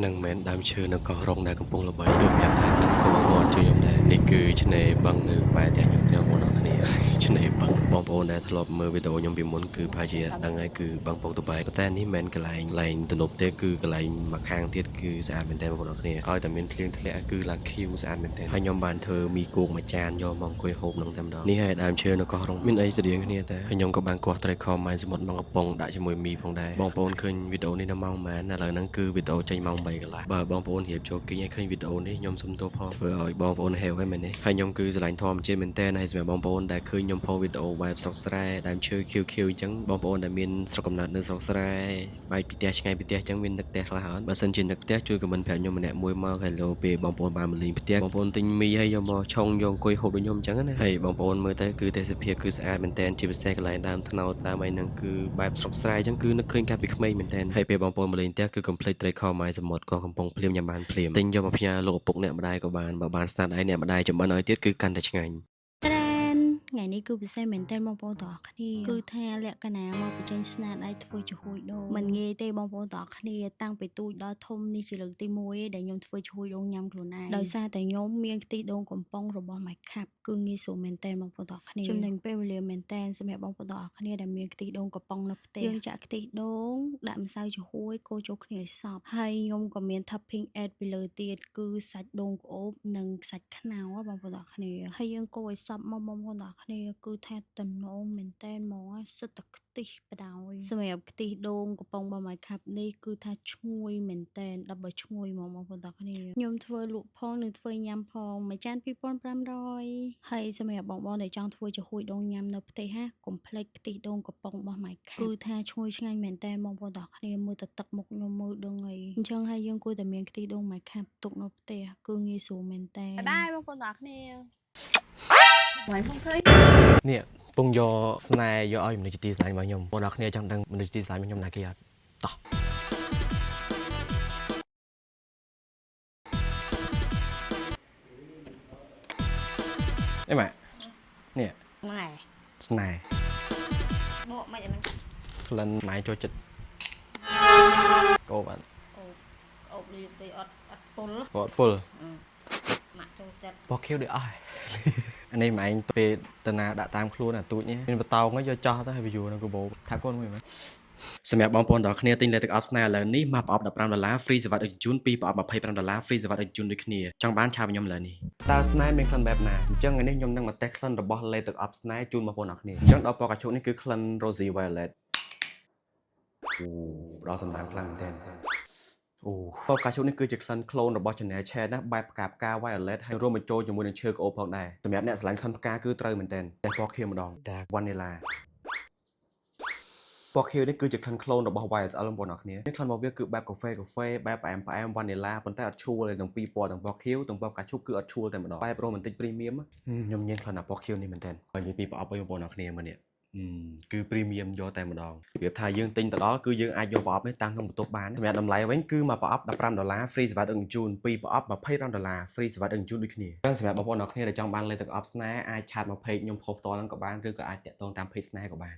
នឹងមិនដើមឈើនៅកោះរងដែលកំពុងល្បីដូចប្រាប់ថានឹងក៏បងប្អូនជួយខ្ញុំដែរនេះគឺឆ្នេរបឹងនៅក្បែរផ្ទះខ្ញុំទាំងបងប្អូនគ្នាឆ្នេរបឹងបងប្អូនដែលធ្លាប់មើលវីដេអូខ្ញុំពីមុនគឺប្រហែលជាដឹងហើយគឺបឹងពុកតបែប៉ុន្តែនេះមិនមែនកន្លែងទំនប់ទេគឺកន្លែងមកខាងទៀតគឺស្អាតមែនតើបងប្អូនគ្នាឲ្យតែមានភ្លៀងធ្លាក់គឺឡើងខៀវស្អាតមែនតើហើយខ្ញុំបានធ្វើមីគោកមួយចានយកមកអង្គុយហូបនឹងតែម្ដងនេះហើយដើមឈើនៅកោះរងមានអីស្តៀងគ្នាតែហើយខ្ញុំក៏បានគាស់ត្រីខម៉ែសមុទ្រមកកំប៉ុងដាក់ជាមួយមីផងដែរបងប្អូនឃើញវីដេអូនេះនៅម៉ោងប៉ុន្មានឥឡូវហ្នឹងគឺវីដេអូចេញម៉ោង8កន្លះបើបងប្អូនរៀបចូលគិញឲ្យឃើញវីដេអូនេះខ្ញុំសុំទោសផងធ្វើឲ្យបងប្អូនហេវហ្នឹងមែនទេហើយខ្ញុំគឺស្រឡាញ់ធម្មជាតិមែនតើហើយសម្រាប់បងប្អូនដែលឃើញខ្ញុំផុសវីដេអូបែបស្រុកស្រែដើមឈើខៀវអញ្ចឹងបងប្អូនដែលមានស្រុកកំណើតនៅស្រុកស្រែបែកពីផ្ទះឆ្ងាយពីផ្ទះអញ្ចឹងមាននឹកផ្ទះខ្លះអត់បើសិនជានឹកផ្ទះជួយខមមិនប្រាប់ខ្ញុំម្នាក់មួយមកហើយលោពេលបងប្អូនបានមកលេងផ្ទះបងប្អូនទិញមីហើយយកមកឆុងយកអង្គុយហូបដូចខ្ញុំអញ្ចឹងណាហើយបងប្អូនមើលទៅគឺទេសភាពគឺស្អាតមែនតើជាពិសេសកន្លែងដើមត្នោតដើមអីហ្នឹងគឺបែបស្រុកស្រែអញ្ចឹងគឺនឹកឃើញកាលពីក្មេងមែនតើហើយពេលបងប្អូនមកលេងផ្ទះគឺកុំភ្លេចត្រីខម៉ាយសមុទ្រក៏កំពុងភ្លាមញ៉ាំបានភ្លាមទិញយកមកផ្ញើលោកឪពុកអ្នកម្ដាយក៏បានបើបានស្នាដៃអ្នកម្ដាយចម្អិនឲ្យទៀតគឺកាន់តែឆ្ងាញ់ថ្ងៃនេះគឺពិសេសមែនទែនបងប្អូនទាំងអស់គ្នាគឺថាលក្ខណៈមកបញ្ចេញស្នាដៃធ្វើជាហួយដូងមិនងាយទេបងប្អូនទាំងអស់គ្នាតាំងពីទូចដល់ធំនេះជាលើកទី1ឯងដែលខ្ញុំធ្វើជាហួយដូងញ៉ាំខ្លួនឯងដោយសារតែខ្ញុំមានខ្ទិះដូងកំប៉ុងរបស់ My Cup គឺងាយស្រួលមែនទែនបងប្អូនទាំងអស់គ្នាចំណេញពេលវេលាមែនទែនសម្រាប់បងប្អូនទាំងអស់គ្នាដែលមានខ្ទិះដូងកំប៉ុងនៅផ្ទះយើងចាក់ខ្ទិះដូងដាក់ម្សៅជាហួយកូរចូលគ្នាឲ្យសព្វហើយខ្ញុំក៏មាន topping add ពីលើទៀតគឺសាច់ដូងក្អូបនិងសាច់ខ្នុរបងប្អូនទាំងអស់គ្នាហើយយើងកូរឲ្យសព្វមកបងប្អូនទាំងអស់គ្នាគឺថាតំណងមែនតែនហ្មងសិតតែខ្ទិះបដ ாய் សម្រាប់ខ្ទិះដូងកំប៉ុងរបស់ My Cup នេះគឺថាឈ្ងុយមែនតែនដល់បើឈ្ងុយហ្មងបងប្អូនទាំងគ្នាខ្ញុំធ្វើលក់ផងនិងធ្វើញ៉ាំផងមួយចាន2500ហើយសម្រាប់បងប្អូនដែលចង់ធ្វើជាហួយដូងញ៉ាំនៅផ្ទះហាកុំភ្លេចខ្ទិះដូងកំប៉ុងរបស់ My Cup គឺថាឈ្ងុយឆ្ងាញ់មែនតែនបងប្អូនទាំងគ្នាមើលទៅទឹកមុខខ្ញុំមើលដឹងអីអញ្ចឹងហើយយើងគួរតែមានខ្ទិះដូង My Cup ទុកនៅផ្ទះគឺងាយស្រួលមែនតែនបាយបងប្អូនទាំងគ្នាបាយផងឃើញនេះពងយកស្នេហ៍យកឲ្យមនុស្សជាទីស្រឡាញ់របស់ខ្ញុំបងប្អូនគ្នាចង់ដឹងមនុស្សជាទីស្រឡាញ់របស់ខ្ញុំណាគេអត់តោះអីម៉ាក់នេះស្នេហ៍បកមិនអាហ្នឹងក្លិនម៉ែចូលចិត្តអូបាទអូបនេះទៅអត់ពុលគាត់ពុលម៉ាក់ចូលចិត្តបោះខៀវដូចអស់អានេះម៉ែពេលតាណាដាក់តាមខ្លួនអាទូចនេះមានបតោងហើយយកចោះទៅហើយ view នៅ Google ថាកូនមួយមែនសម្រាប់បងប្អូនទាំងគ្នាទិញលេខទឹកអប់ស្នេហ៍ឥឡូវនេះមកប្រអប់$15 free សេវាដឹកជញ្ជូនពីប្រអប់$25 free សេវាដឹកជញ្ជូនដូចគ្នាចង់បានឆាប់ខ្ញុំឥឡូវនេះតើស្នេហ៍មានក្លិនបែបណាអញ្ចឹងថ្ងៃនេះខ្ញុំនឹងមកតេស្តក្លិនរបស់លេខទឹកអប់ស្នេហ៍ជូនបងប្អូនទាំងគ្នាអញ្ចឹងដល់ពណ៌កាជុកនេះគឺក្លិន Rosy Violet អូផ្ដល់សម្ដានខ្លាំងមែនទែនអូពណ៌កាជុកនេះគឺជាក្លិនក្លូនរបស់ Chanel Shade ណាបែបផ្កា Violet ហើយរួមបញ្ចូលជាមួយនឹងឈើក្អូបផងដែរសម្រាប់អ្នកស្រឡាញ់ក្លិនផ្កាគឺត្រូវមែនទែនតែពណ៌ខៀវម្ដង Dark Vanillaពណ៌ខៀវនេះគឺជាក្លិនក្លូនរបស់ YSL បងប្អូនអរគ្នានេះក្លិនរបស់វាគឺបែបកាហ្វេបែបផ្អែមវ៉ានីឡាប៉ុន្តែអត់ឈួលទេទាំងពីរពណ៌ទាំងពណ៌ខៀវទាំងពណ៌កាឈូកគឺអត់ឈួលតែម្ដងបែបរ៉ូមែនទិកព្រីមៀមខ្ញុំញ៉ាំក្លិនពណ៌ខៀវនេះមែនទែនបើនិយាយពីប្រអប់វិញបងប្អូនអរគ្នាមើលនេះគឺព្រីមៀមយកតែម្ដងរបៀបថាយើងទិញទៅដល់គឺយើងអាចយកប្រអប់នេះតាំងក្នុងបន្ទប់បានសម្រាប់តម្លៃវិញគឺមកប្រអប់$15 free សេវាដឹកជញ្ជូនពីប្រអប់$25 free សេវាដឹកជញ្ជូនដូចគ្នាចឹងសម្រាប់បងប្អូនអរគ្នាដែលចង់បានលេខទឹកអប់ស្នេហ៍អាចឆាតមកเพจខ្ញុំផុសផ្ទាល់ហ្នឹងក៏បានឬក៏អាចតាក់ទងតាមเพจស្នេហ៍ក៏បាន